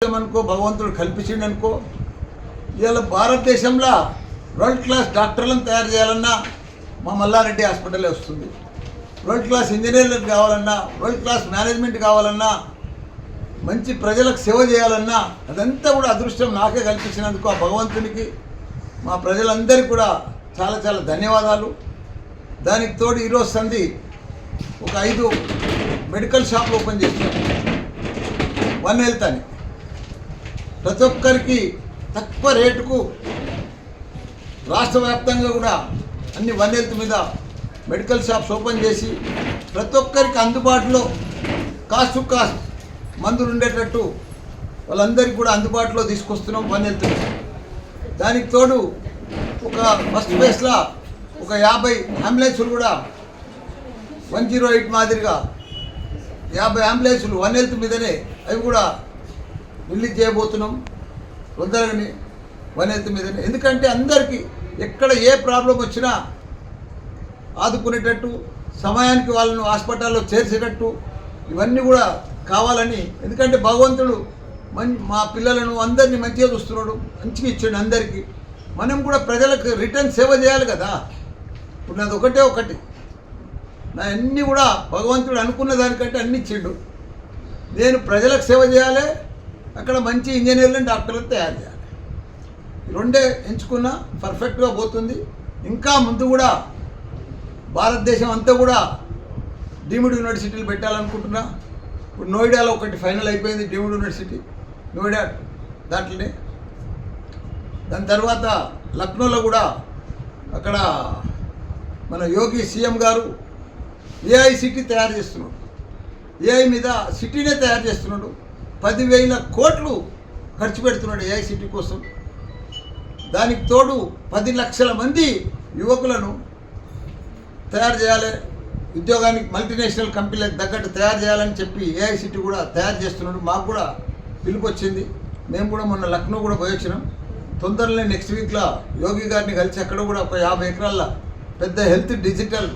అదృష్టం అనుకో, భగవంతుడు కల్పించిండు అనుకో. ఇవాళ భారతదేశంలో వరల్డ్ క్లాస్ డాక్టర్లను తయారు చేయాలన్నా మా మల్లారెడ్డి హాస్పిటలే వస్తుంది. వరల్డ్ క్లాస్ ఇంజనీర్లకు కావాలన్నా, వరల్డ్ క్లాస్ మేనేజ్మెంట్ కావాలన్నా, మంచి ప్రజలకు సేవ చేయాలన్నా అదంతా కూడా అదృష్టం నాకే కల్పించినందుకు ఆ భగవంతునికి, మా ప్రజలందరికీ కూడా చాలా చాలా ధన్యవాదాలు. దానికి తోడు ఈరోజు సంధి ఒక 5 మెడికల్ షాపులు ఓపెన్ చేస్తాం. వన్ హెల్త్ అని ప్రతి ఒక్కరికి తక్కువ రేటుకు రాష్ట్ర వ్యాప్తంగా కూడా అన్ని వన్ హెల్త్ మీద మెడికల్ షాప్స్ ఓపెన్ చేసి ప్రతి ఒక్కరికి అందుబాటులో కాస్ట్ టు కాస్ట్ మందులు ఉండేటట్టు వాళ్ళందరికీ కూడా అందుబాటులో తీసుకొస్తున్నాం వన్ హెల్త్. దానికి తోడు ఒక ఫస్ట్ ఫేస్లో ఒక 50 అంబులెన్సులు కూడా 108 మాదిరిగా 50 అంబులెన్సులు వన్ హెల్త్ మీదనే అవి కూడా రిలీజ్ చేయబోతున్నాం తొందరగానే వన్ హెల్త్ మీదనే. ఎందుకంటే అందరికీ ఎక్కడ ఏ ప్రాబ్లం వచ్చినా ఆదుకునేటట్టు, సమయానికి వాళ్ళను హాస్పిటల్లో చేర్చేటట్టు ఇవన్నీ కూడా కావాలని. ఎందుకంటే భగవంతుడు మా పిల్లలను అందరినీ మంచిగా చూస్తున్నాడు, మంచిగా ఇచ్చాడు అందరికీ. మనం కూడా ప్రజలకు రిటర్న్ సేవ చేయాలి కదా. ఇప్పుడు నాది ఒకటి నా అన్నీ కూడా భగవంతుడు అనుకున్న దానికంటే అన్ని ఇచ్చిండు. నేను ప్రజలకు సేవ చేయాలి, అక్కడ మంచి ఇంజనీర్లను డాక్టర్లను తయారు చేయాలి. రెండే ఎంచుకున్నా పర్ఫెక్ట్గా పోతుంది. ఇంకా ముందు కూడా భారతదేశం అంతా కూడా డీమ్డ్ యూనివర్సిటీలు పెట్టాలనుకుంటున్నా. ఇప్పుడు నోయిడాలో ఒకటి ఫైనల్ అయిపోయింది, డీమ్డ్ యూనివర్సిటీ నోయిడా దాంట్లోనే. దాని తర్వాత లక్నోలో కూడా అక్కడ మన యోగి సీఎం గారు ఏఐ సిటీ తయారు చేస్తున్నాడు. ఏఐ మీద సిటీనే తయారు చేస్తున్నాడు. 10,000 కోట్లు ఖర్చు పెడుతున్నాడు ఏఐ సిటీ కోసం. దానికి తోడు 10 లక్షల మంది యువకులను తయారు చేయాలి, ఉద్యోగానికి మల్టీనేషనల్ కంపెనీలకు తగ్గట్టు తయారు చేయాలని చెప్పి ఏఐ సిటీ కూడా తయారు చేస్తున్నాడు. మాకు కూడా పిలుపు వచ్చింది. మేము కూడా మొన్న లక్నో కూడా పోయి వచ్చినాం. తొందరలో నెక్స్ట్ వీక్లో యోగి గారిని కలిసి అక్కడ కూడా ఒక 50 ఎకరాల పెద్ద డిజిటల్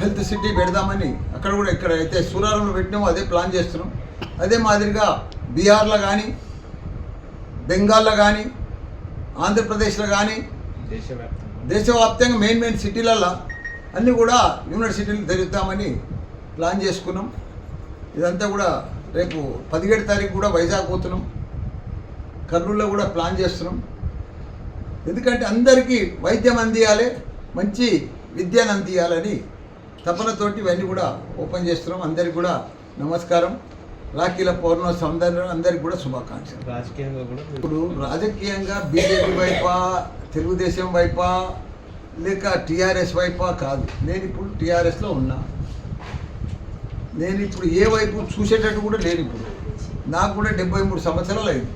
హెల్త్ సిటీ పెడదామని అక్కడ కూడా ఇక్కడ అయితే సూరారంలో పెట్టినామో అదే ప్లాన్ చేస్తున్నాం. అదే మాదిరిగా బీహార్లో కానీ, బెంగాల్లో కానీ, ఆంధ్రప్రదేశ్లో కానీ దేశవ్యాప్తంగా మెయిన్ సిటీలలో అన్నీ కూడా యూనివర్సిటీలు జరుగుతామని ప్లాన్ చేసుకున్నాం. ఇదంతా కూడా రేపు 17 తారీఖు కూడా వైజాగ్ పోతున్నాం, కర్నూలులో కూడా ప్లాన్ చేస్తున్నాం. ఎందుకంటే అందరికీ వైద్యం అందియాలి, మంచి విద్యను అందియాలని తపనతోటి ఇవన్నీ కూడా ఓపెన్ చేస్తున్నాం. అందరికి కూడా నమస్కారం. రాఖీల పౌర్ణోత్సవం అందరికి కూడా శుభాకాంక్షలు. రాజకీయంగా కూడా ఇప్పుడు రాజకీయంగా బీజేపీ వైపా, తెలుగుదేశం వైపా, లేక టీఆర్ఎస్ వైపా కాదు. నేను ఇప్పుడు టీఆర్ఎస్లో ఉన్నా. నేను ఇప్పుడు ఏ వైపు చూసేటట్టు కూడా లేను. ఇప్పుడు నాకు కూడా 73 సంవత్సరాలు అయింది.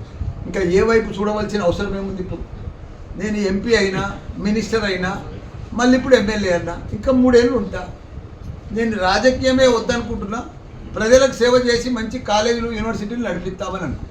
ఇంకా ఏ వైపు చూడవలసిన అవసరం ఏముంది? ఇప్పుడు నేను ఎంపీ అయినా, మినిస్టర్ అయినా, మళ్ళీ ఇప్పుడు ఎమ్మెల్యే అయినా, ఇంకా 3 ఏళ్ళు ఉంటా. నేను రాజకీయమే వద్దనుకుంటున్నా. ప్రజలకు సేవ చేసి మంచి కాలేజీలు, యూనివర్సిటీలు నడిపిస్తామని అనుకుంటున్నాను.